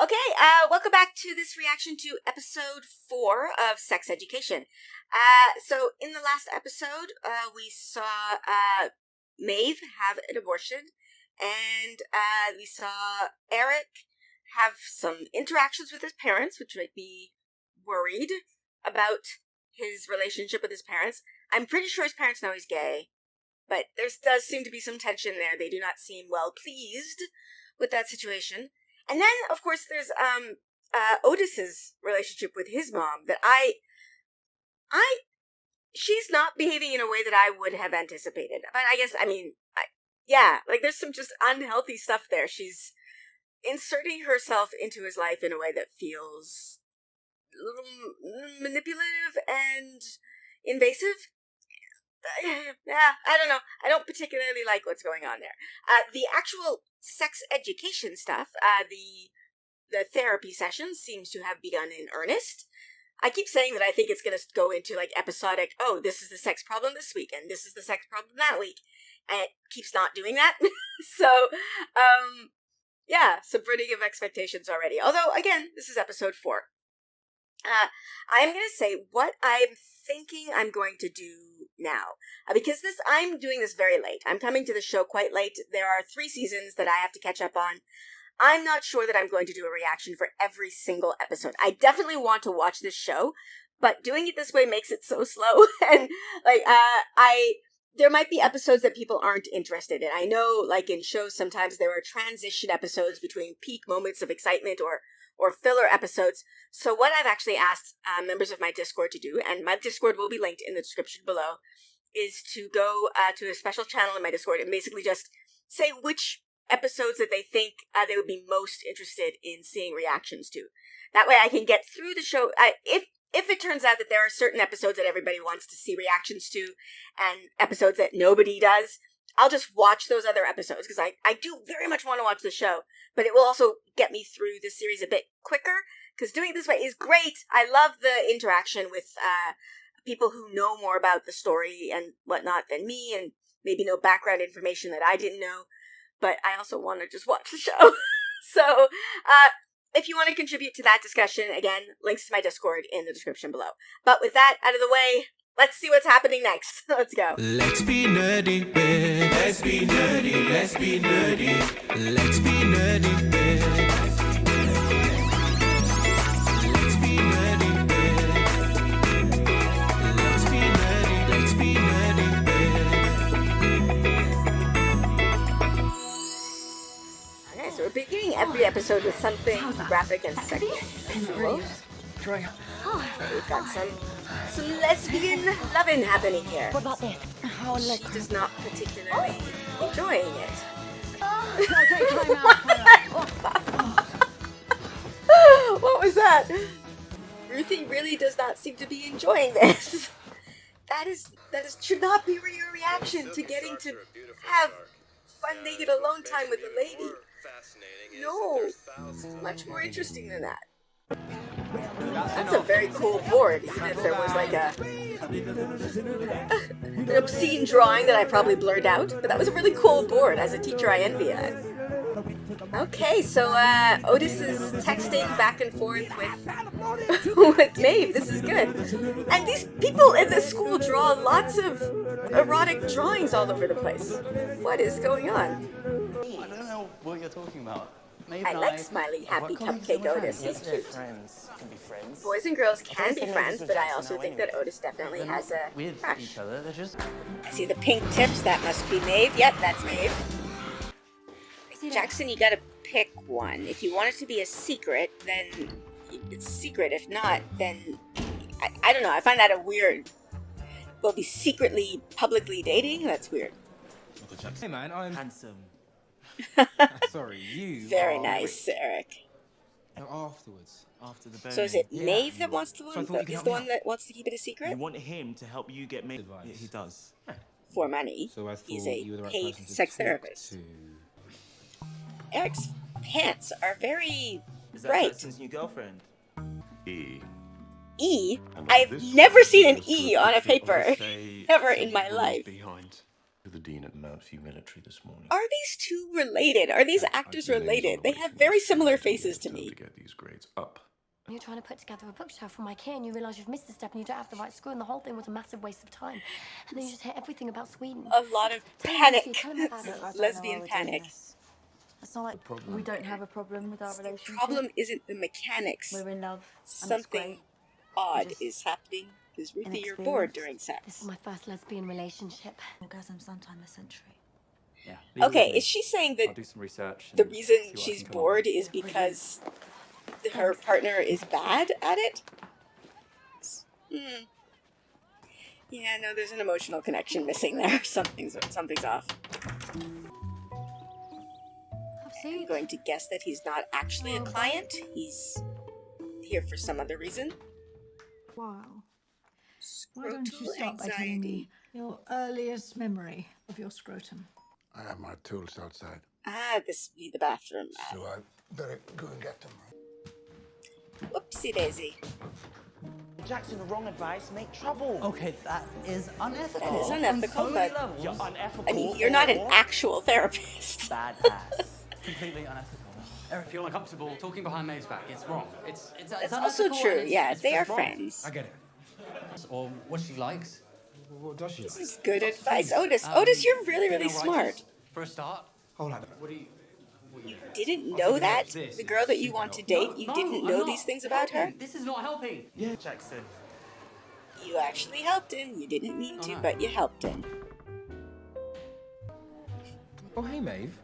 Okay, welcome back to this reaction to episode 4 of Sex Education. So in the last episode, we saw Maeve have an abortion, and we saw Eric have some interactions with his parents, which made me worried about his relationship with his parents. I'm pretty sure his parents know he's gay, but there does seem to be some tension there. They do not seem well pleased with that situation. And then, of course, there's Otis's relationship with his mom that she's not behaving in a way that I would have anticipated. But I guess, there's some just unhealthy stuff there. She's inserting herself into his life in a way that feels a little manipulative and invasive. Yeah, I don't know. I don't particularly like what's going on there. The actual sex education stuff, the therapy sessions seems to have begun in earnest. I keep saying that I think it's going to go into like episodic, oh, this is the sex problem this week, and this is the sex problem that week. And it keeps not doing that. So, subverting of expectations already. Although, again, this is episode 4. I'm going to say what I'm thinking I'm going to do now. Because I'm doing this very late. I'm coming to the show quite late. There are 3 seasons that I have to catch up on. I'm not sure that I'm going to do a reaction for every single episode. I definitely want to watch this show, but doing it this way makes it so slow. And, there might be episodes that people aren't interested in. I know, like in shows, sometimes there are transition episodes between peak moments of excitement or filler episodes. So what I've actually asked members of my Discord to do, and my Discord will be linked in the description below, is to go to a special channel in my Discord and basically just say which episodes that they think they would be most interested in seeing reactions to. That way I can get through the show. If it turns out that there are certain episodes that everybody wants to see reactions to and episodes that nobody does, I'll just watch those other episodes because I do very much want to watch the show, but it will also get me through the series a bit quicker because doing it this way is great. I love the interaction with people who know more about the story and whatnot than me and maybe know background information that I didn't know, but I also want to just watch the show. So, if you want to contribute to that discussion, again, links to my Discord in the description below. But with that out of the way, let's see what's happening next. Let's go. Let's be nerdy, babe. Let's be nerdy, let's be nerdy. Let's be nerdy, babe. Let's be nerdy, babe. Let's be nerdy, let's be nerdy, babe. Okay, so we're beginning every episode with something graphic and sexual. We've got some lesbian loving happening here. What about this? She does not particularly enjoying it. Okay, time out. What was that? Ruthie really does not seem to be enjoying this. That should not be your reaction to getting to have fun naked alone time with the lady. No, it's much more interesting than that. That's a very cool board, even if there was like an obscene drawing that I probably blurred out. But that was a really cool board. As a teacher, I envy that. Okay, so Otis is texting back and forth with Maeve. This is good. And these people in the school draw lots of erotic drawings all over the place. What is going on? I don't know what you're talking about. I like smiley, happy cupcake Otis. He's cute. Friends can be friends. Boys and girls can be friends, but I also think that Otis definitely has a with crush. each other. They're just. I see the pink tips. That must be Maeve. Yep, that's Maeve. Jackson, you gotta pick one. If you want it to be a secret, then it's a secret. If not, then I don't know. I find that a weird. We'll be secretly, publicly dating? That's weird. Hey man, I'm Handsome. sorry, you Very are- nice, Eric. Afterwards. After the bone. So is it Yeah. Maeve that wants to So I thought you could is help the me one out. that wants to keep it a secret? You want him to help you get made. Advice. Yeah, he does. For money. So I thought He's you were the a right paid person to sex talk therapist. to. Eric's pants are very Is that bright. Jackson's new girlfriend? E. E? And I've this never seen an was E the on a picture of paper. the day Ever the in my rules life. Behind. with the dean at Mount View Military this morning. Are these two related? Are these actors related? They have very similar faces to me. To get these grades up. You're trying to put together a bookshelf for my key and you realise you've missed a step and you don't have the right screw and the whole thing was a massive waste of time. And then you just hit everything about Sweden. A lot of panic. Tell me about it. Lesbian panic. It's not like we don't have a problem with our relationship. The problem isn't the mechanics. We're in love. Something odd is happening because Ruthie, you're bored during This sex. is my first lesbian relationship. Orgasm sometime this century. Yeah. Okay, is she saying I'll that do some research. the and reason see what I she's can come up bored with. is because her partner is bad at it? Yeah, no, there's an emotional connection missing there. Something's off. I'm going to guess that he's not actually a client. He's here for some other reason. Wow. Why don't you Scrotal start by telling me your earliest memory of your scrotum? I have my tools outside, Ah, this would be the bathroom. so I better go and get them. Whoopsie daisy. Jackson, wrong advice, make trouble. Okay, that is unethical. That is unethical, on so but- many levels. You're unethical. I mean, you're not an or- actual therapist. Badass. Completely unethical. Eric, feel uncomfortable talking behind Maeve's back. It's wrong. It's That's also unethical true. and it's- Yeah, it's they are wrong. friends. I get it. Or what she likes. What does she This like? is good advice. Otis, you're really, really female smart. writers, for a start. Hold on. What do you... Didn't know that? The girl that you want to date, you didn't know these things about her? This is not helping. Yeah, Jackson. You actually helped him. You didn't mean to, no. but you helped him. Oh, hey, Maeve.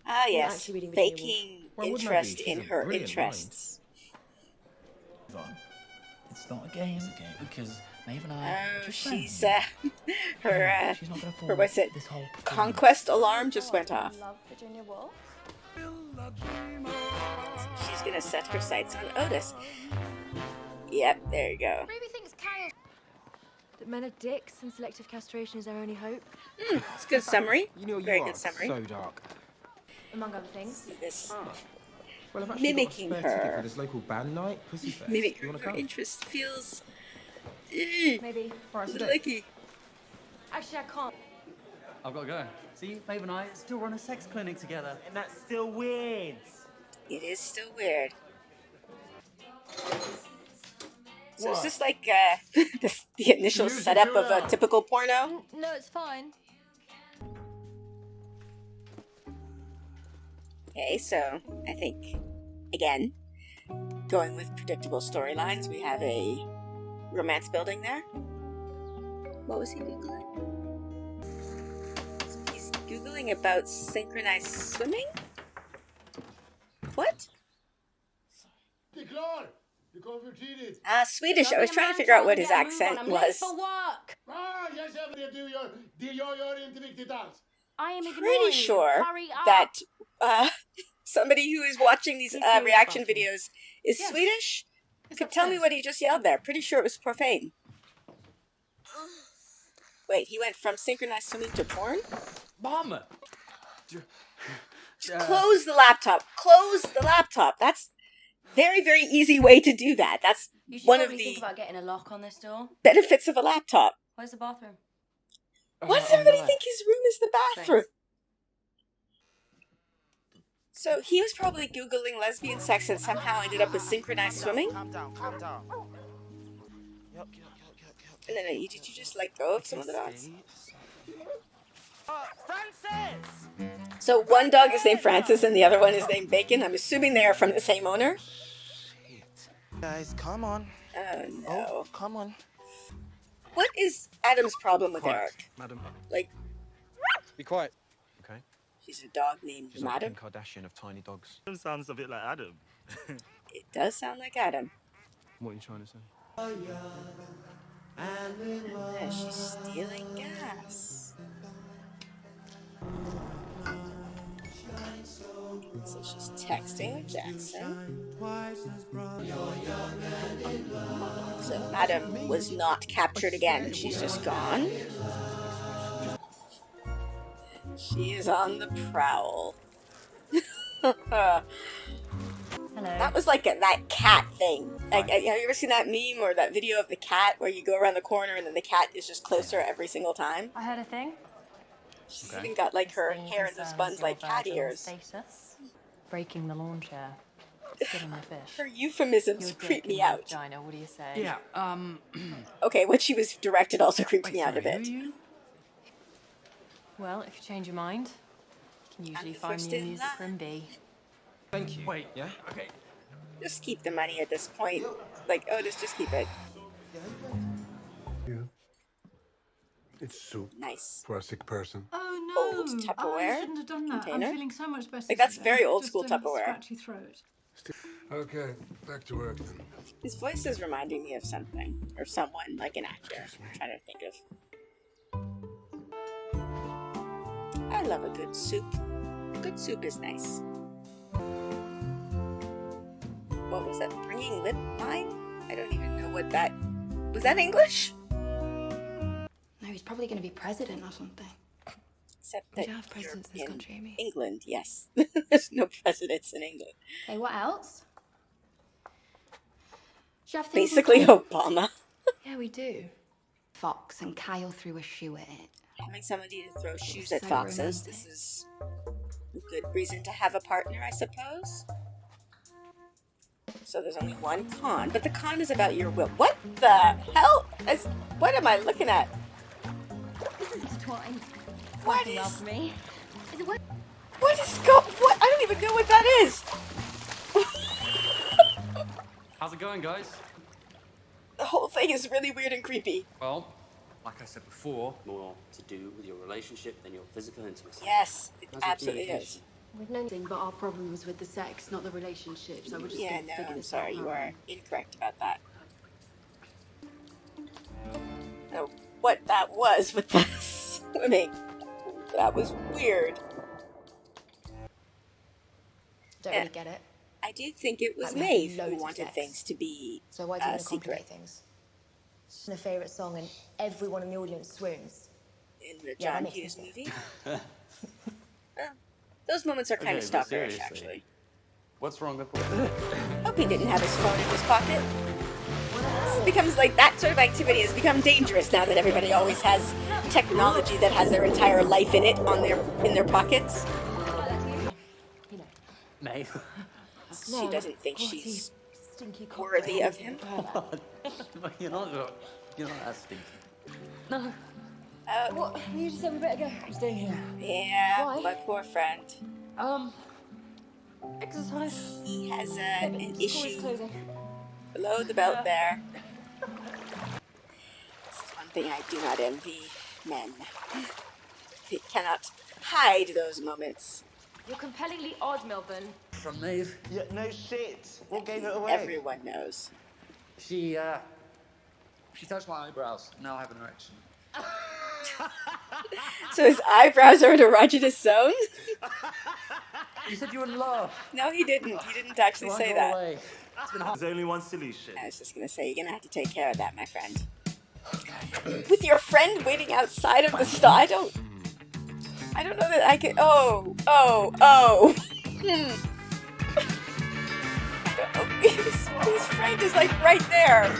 Ah, yes. actually reading the table. Faking Why wouldn't I interest be? She's in a her brilliant interests. It's not a game. It's a game because Maeve and I. Oh, just she's, friends. her, She's not gonna fall her, what's it? This whole Conquest alarm just went off. Love Virginia Woolf. She's gonna set her sights on Otis. Yep, there you go. Ruby thinks Kyle. That men are dicks and selective castration is their only hope, It's a good summary. You know, Very you good are summary. so dark. among other things. See this Well, I've actually Mimicking got a spare ticket her. for this local band night, Pussyfest. mimic You wanna her come? interest feels Maybe. licky. Actually, I can't. I've got to go. See, Maeve and I still run a sex clinic together. And that's still weird. It is still weird. So is What? this like the initial setup of a typical porno? No, it's fine. Okay, so I think, again, going with predictable storylines, we have a romance building there. What was he Googling? So he's Googling about synchronized swimming? What? Swedish. I was trying to figure out what his accent was. For work. I am ignoring Pretty you. sure Hurry up. that somebody who is watching these reaction videos is Swedish. Could tell me what he just yelled there. Pretty sure it was profane. Wait, he went from synchronized swimming to porn? Mom! Close the laptop. Close the laptop. That's very, very easy way to do that. That's You should one of probably think the about getting a lock on this door. benefits of a laptop. Where's the bathroom? Why does everybody think his room is the bathroom? So he was probably Googling lesbian sex and somehow ended up with synchronized swimming? Calm down, calm down. Yup. And then did you just let go of some of the dogs? Francis! So one dog is named Francis and the other one is named Bacon. I'm assuming they are from the same owner. Guys, come on. Oh no. Oh, come on. What is Adam's problem with Quiet, Eric? madam. Like, Be quiet. Okay. she's a dog named She's like Madam? Kim Kardashian of tiny dogs. Sounds a bit like Adam. It does sound like Adam. What are you trying to say? Yeah, she's stealing gas. So she's texting with Jackson. So Madam was not captured again. She's just gone. She is on the prowl. Hello. That was like that cat thing. Like, have you ever seen that meme or that video of the cat where you go around the corner and then the cat is just closer every single time? I heard a thing. She's even got like her hair in those buns like cat ears. Status. Breaking the lawn chair. Getting the fish. Her euphemisms creep me out. Vagina, what do you say? Yeah, Okay, what she was directed also creeps me out a bit. Well, if you change your mind, you can usually the find first me a in music line. room B. Thank you. Wait. Yeah? Okay. Just keep the money at this point. Like, Otis, just keep it. You. It's soup Nice. for a sick person. Oh no! Old Tupperware I shouldn't have done that. container? I'm feeling so much better. Like, that's today. very old Just school a Tupperware. Scratchy throat. Okay, back to work then. His voice is reminding me of something. Or someone, like an actor. I'm trying to think of. I love a good soup. Good soup is nice. What was that? Bringing lip line? I don't even know what that... Was that English? No, he's probably going to be president or something. Except We that don't have presidents in you're this country, Amy. England, yes. There's no presidents in England. Okay, what else? Do you have things Basically Obama. Yeah, we do. Fox and Kyle threw a shoe at it. Having somebody to throw shoes at So foxes. romantic. This is a good reason to have a partner, I suppose. So there's only one con, but the con is about your will. What the hell? What am I looking at? This is intertwined. What Well is... for me. Is it what? What is what? I don't even know what that is. How's it going, guys? The whole thing is really weird and creepy. Well, like I said before, More to do with your relationship than your physical intimacy. Yes, it How's your absolutely is. communication? We've known thing, But our problem was with the sex, not the relationship. So we're just Yeah, going to no, figure I'm this sorry, out. you are incorrect about that. No, what that was with the swimming. That was weird. don't Yeah. really get it. I do think it was Like, we had Maeve loads who of wanted sex. things to be So why do you want to secret complicate things? It's my favourite song and everyone in the audience swoons. in the Yeah, that John makes Hughes sense. movie. Those moments are kind of Okay, but stalkerish, seriously. actually. What's wrong with Hope he didn't have his phone in his pocket. It becomes like that sort of activity has become dangerous now that everybody always has technology that has their entire life in it in their pockets. You know. May. She doesn't think she's Stinky worthy of him. you're not that stinky. No. What? You just said we better go. I'm staying here. Yeah, Why? my poor friend. Exercise. He has an School is issue closing. below the belt there. This is one thing I do not envy men. They cannot hide those moments. You're compellingly odd, Milburn. From Maeve. Yeah, no shit. What gave it away? Everyone knows. She touched my eyebrows. Now I have an erection. So his eyebrows are an erogenous zone? You said you would laugh. No, he didn't. He didn't actually say Go that. away. It's been hard. There's only one solution. I was just gonna say, you're gonna have to take care of that, my friend. With your friend waiting outside of the stall, I don't know that I could. Oh. His friend is like right there.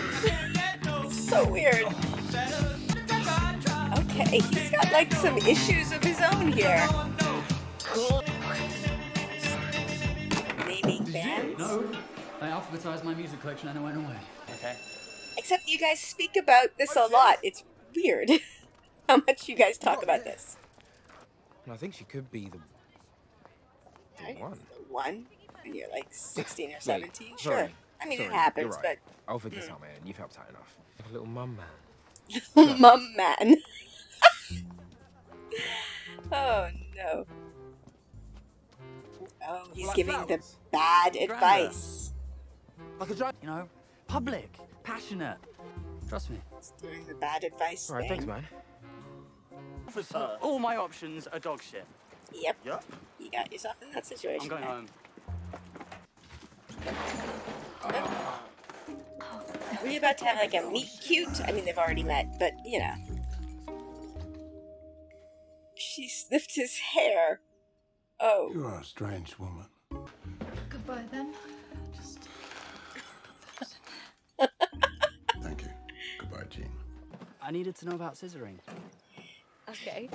It's so weird. Okay, he's got like some issues of his own here. Naming bands. No. I alphabetized my music collection and it went away. Okay. Except you guys speak about this a lot. It's weird how much you guys talk about this. I think she could be the one. The one? When you're like 16 or 17? Wait, Sure. sorry. I mean, Sorry, it happens, you're right. but... I'll figure this out, man. You've helped out enough. Like a little mum man. Mum man. Oh, no. Oh, he's Like giving the flowers. bad Grander. advice. Like a giant. You know, public, passionate. Trust me. He's doing the bad advice All right, thing. thanks, man. Officer, all my options are dog shit. Yep. Yep. You got yourself in that situation. I'm going man. home. Were you about to have like a meet cute? I mean, they've already met, but you know. She sniffed his hair. Oh. You are a strange woman. Goodbye then. Just needed to know about scissoring. Okay.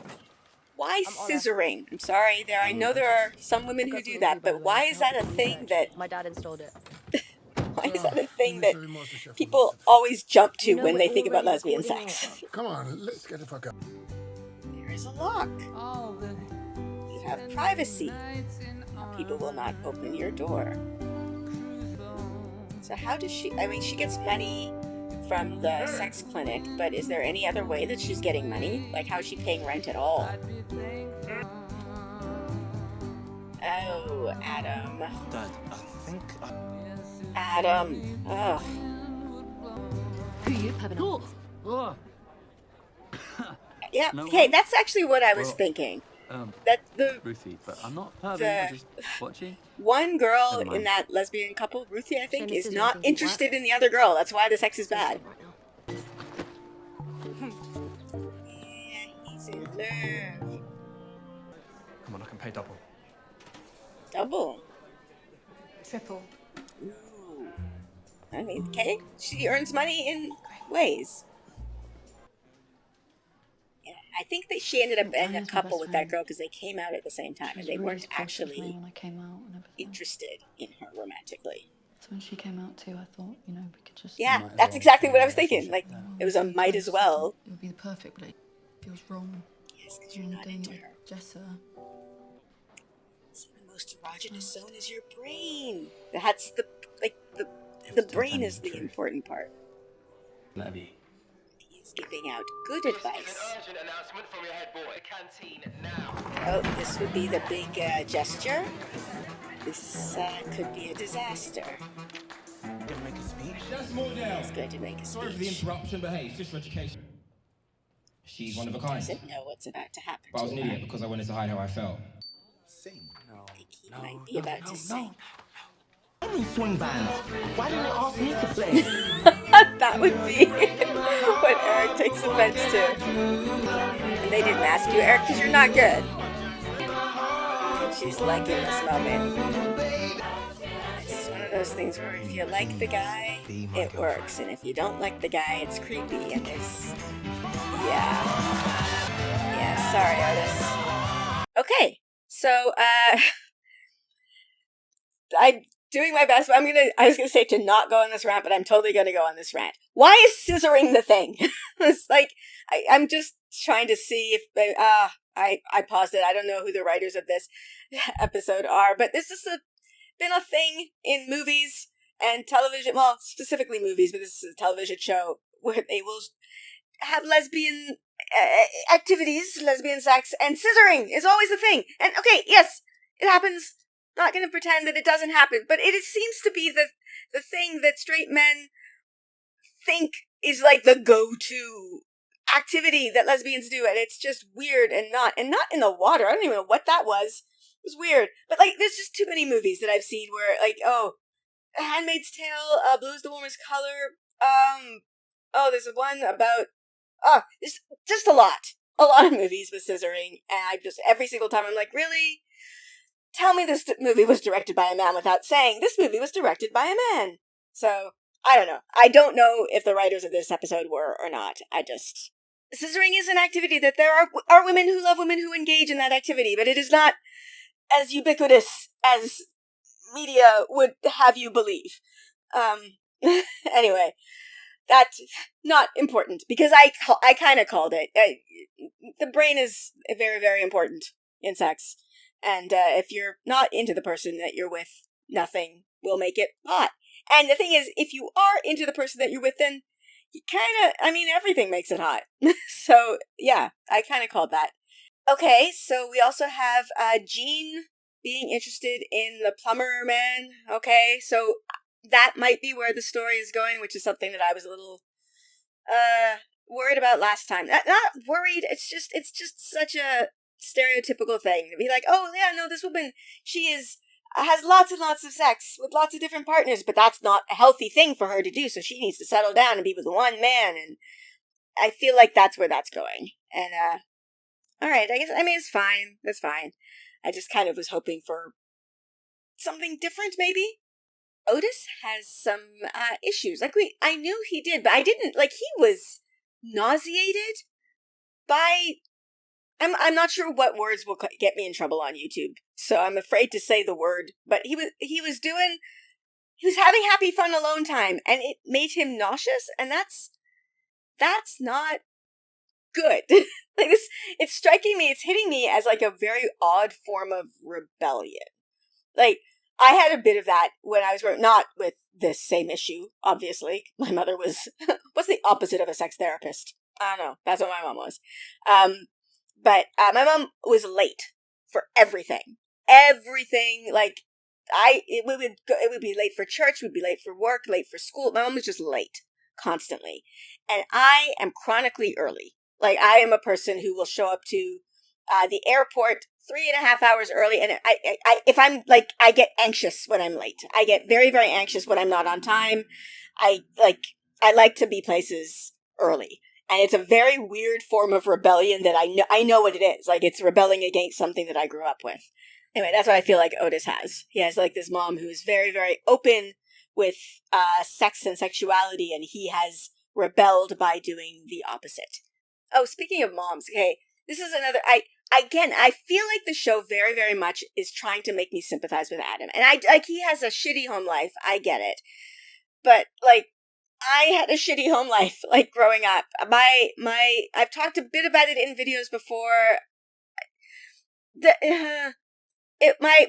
Why I'm Ola. scissoring? I'm sorry, I know there are some women I've who got do some that, info, by but the way, why to is help that a with the thing research. that My dad installed it. why is that a thing Let me that show you MasterChef and people Master Chef. always jump to You know when we're they think about already lesbian recording or sex? Come on, let's get the fuck up. There is a lock. You have privacy. People will not open your door. So how does she, I mean, she gets money from the sex clinic, but is there any other way that she's getting money? Like, how is she paying rent at all? Oh, Adam. Dad, I think Adam. Ugh. Who you having on? Yeah, No okay, one? that's actually what I was Well, thinking. That the Ruthie, but I'm not perving, I'm just watching. one girl Never in mind. that lesbian couple, Ruthie, I think, Shame is this not doesn't work. interested in the other girl. That's why the sex is bad. Right now. Yeah, he's in love. Come on, I can pay double. Double. Triple. Ooh. I mean, okay, she earns money in ways. Yeah, I think that she ended up in a couple with that girl because they came out at the same time and they weren't actually when I came out and everything. interested in her romantically. So when she came out too, I thought, you know, we could just. Yeah, might as that's well exactly be what in I a was thinking. Like, relationship, it was a might as well. It would be the perfect, but it feels wrong. Yes, because you're not into her. Jessa. So the most erogenous zone is your brain. That's the, like, the brain is the important part. Levy. He's giving out good advice. Urgent announcement from your head boy. Canteen now. Oh, this would be the big gesture. This could be a disaster. Gonna make a speech? Just more down. He's going to make a Sorry for the speech. interruption, but hey, it's just for education. She's one of a kind. Doesn't know what's about to happen But I was to an her. idiot because I wanted to hide how I felt. Sing. No. I think he might be about to sing. I'm in swing band. Why didn't they ask me to play? That would be what Eric takes offense to. And they didn't ask you, Eric, because you're not good. And she's liking this moment. This is one of those things where if you like the guy, it works. And if you don't like the guy, it's creepy. And there's... Yeah, sorry, Otis. Okay, so, I'm doing my best, but I was gonna say to not go on this rant, but I'm totally gonna go on this rant. Why is scissoring the thing? It's like, I'm just trying to see if, I paused it. I don't know who the writers of this episode are, but this has been a thing in movies and television, well, specifically movies, but this is a television show where they will have lesbian activities, lesbian sex, and scissoring is always a thing. And okay, yes, it happens. Not going to pretend that it doesn't happen, but it seems to be the thing that straight men think is like the go-to activity that lesbians do, and it's just weird and not in the water. I don't even know what that was. It was weird, but like there's just too many movies that I've seen where like Handmaid's Tale, Blue is the Warmest Color. There's one about there's just a lot of movies with scissoring, and I just every single time I'm like, really. Tell me this movie was directed by a man without saying this movie was directed by a man. So, I don't know. I don't know if the writers of this episode were or not. Scissoring is an activity that there are women who love women who engage in that activity, but it is not as ubiquitous as media would have you believe. Anyway, that's not important because I kind of called it. The brain is very, very important in sex. And if you're not into the person that you're with, nothing will make it hot. And the thing is, if you are into the person that you're with, then you everything makes it hot. So, yeah, I kind of called that. Okay, so we also have Jean being interested in the plumber man. Okay, so that might be where the story is going, which is something that I was a little worried about last time. Not worried, it's just such a stereotypical thing to be like, oh yeah, no, this woman, she has lots and lots of sex with lots of different partners, but that's not a healthy thing for her to do, so she needs to settle down and be with one man. And I feel like that's where that's going. And alright, I guess it's fine. That's fine. I just kind of was hoping for something different, maybe. Otis has some issues. Like I knew he did, but I didn't, like, he was nauseated by... I'm not sure what words will get me in trouble on YouTube, so I'm afraid to say the word, but he was having happy fun alone time, and it made him nauseous, and that's not good. Like this, it's striking me, it's hitting me as like a very odd form of rebellion. Like, I had a bit of that when I was growing, not with this same issue, obviously. My mother was, what's the opposite of a sex therapist? I don't know. That's what my mom was. But my mom was late for everything. Everything, like, it would be late for church, would be late for work, late for school. My mom was just late, constantly. And I am chronically early. Like, I am a person who will show up to the airport 3.5 hours early, and if I'm like, I get anxious when I'm late. I get very, very anxious when I'm not on time. I like to be places early, and it's a very weird form of rebellion that I know what it is. Like, it's rebelling against something that I grew up with. Anyway, that's what I feel like Otis has. He has like this mom who's very, very open with sex and sexuality, and he has rebelled by doing the opposite. Oh, speaking of moms, okay, this is another, I feel like the show very, very much is trying to make me sympathize with Adam. And he has a shitty home life, I get it. But, like, I had a shitty home life, like, growing up. I've talked a bit about it in videos before. My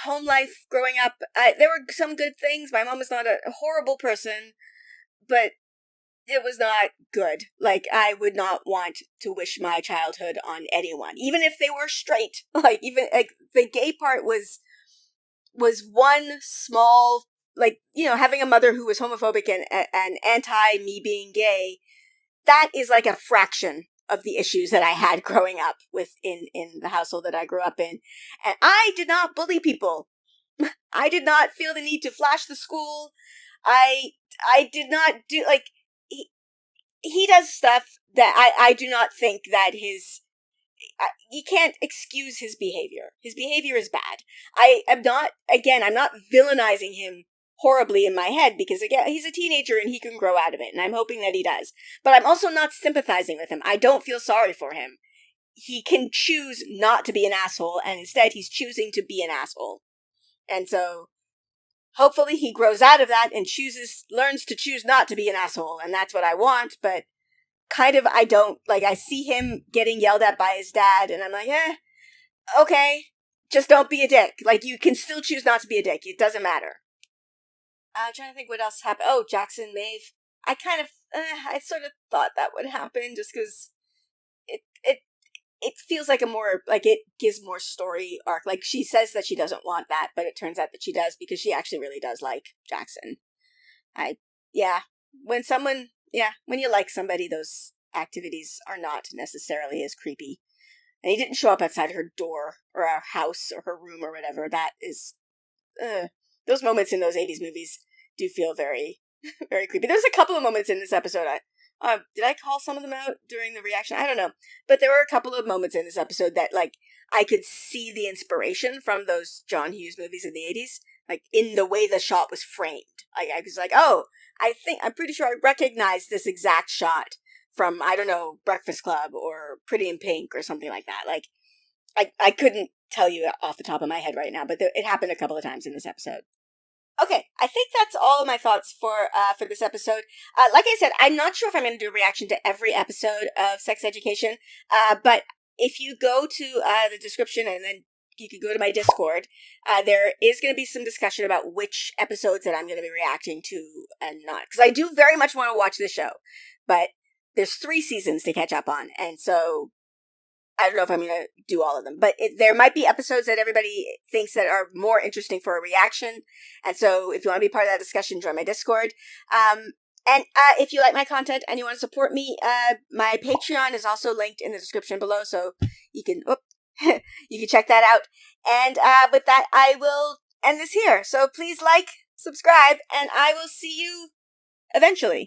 home life growing up, there were some good things. My mom was not a horrible person, but it was not good. Like, I would not want to wish my childhood on anyone, even if they were straight. Like, even like the gay part was one small, like, you know, having a mother who was homophobic and anti me being gay. That is like a fraction of the issues that I had growing up in the household that I grew up in, and I did not bully people. I did not feel the need to flash the school. I did not do, like, he does stuff that I do not think that you can't excuse his behavior. His behavior is bad. I'm not villainizing him horribly in my head, because again, he's a teenager and he can grow out of it, and I'm hoping that he does. But I'm also not sympathizing with him. I don't feel sorry for him. He can choose not to be an asshole, and instead he's choosing to be an asshole. And so hopefully he grows out of that and learns to choose not to be an asshole, and that's what I want. But kind of, I don't, like, I see him getting yelled at by his dad, and I'm like, okay, just don't be a dick. Like, you can still choose not to be a dick. It doesn't matter. I'm trying to think what else happened. Oh, Jackson Maeve. I sort of thought that would happen, just because it feels like it gives more story arc. Like, she says that she doesn't want that, but it turns out that she does, because she actually really does like Jackson. When you like somebody, those activities are not necessarily as creepy. And he didn't show up outside her door, or our house, or her room, or whatever. That is, those moments in those 80s movies do feel very, very creepy. There's a couple of moments in this episode. Did I call some of them out during the reaction? I don't know. But there were a couple of moments in this episode that, like, I could see the inspiration from those John Hughes movies in the 80s, like, in the way the shot was framed. Like, I was like, oh, I'm pretty sure I recognize this exact shot from, I don't know, Breakfast Club or Pretty in Pink or something like that. Like, I couldn't tell you off the top of my head right now, but it happened a couple of times in this episode. Okay, I think that's all of my thoughts for this episode. Like I said, I'm not sure if I'm going to do a reaction to every episode of Sex Education, but if you go to the description, and then you can go to my Discord, there is going to be some discussion about which episodes that I'm going to be reacting to and not. Because I do very much want to watch this show, but there's 3 seasons to catch up on, and so I don't know if I'm going to do all of them, but there might be episodes that everybody thinks that are more interesting for a reaction. And so if you want to be part of that discussion, join my Discord. And if you like my content and you want to support me, my Patreon is also linked in the description below. So you can, you can check that out. And with that, I will end this here. So please like, subscribe, and I will see you eventually.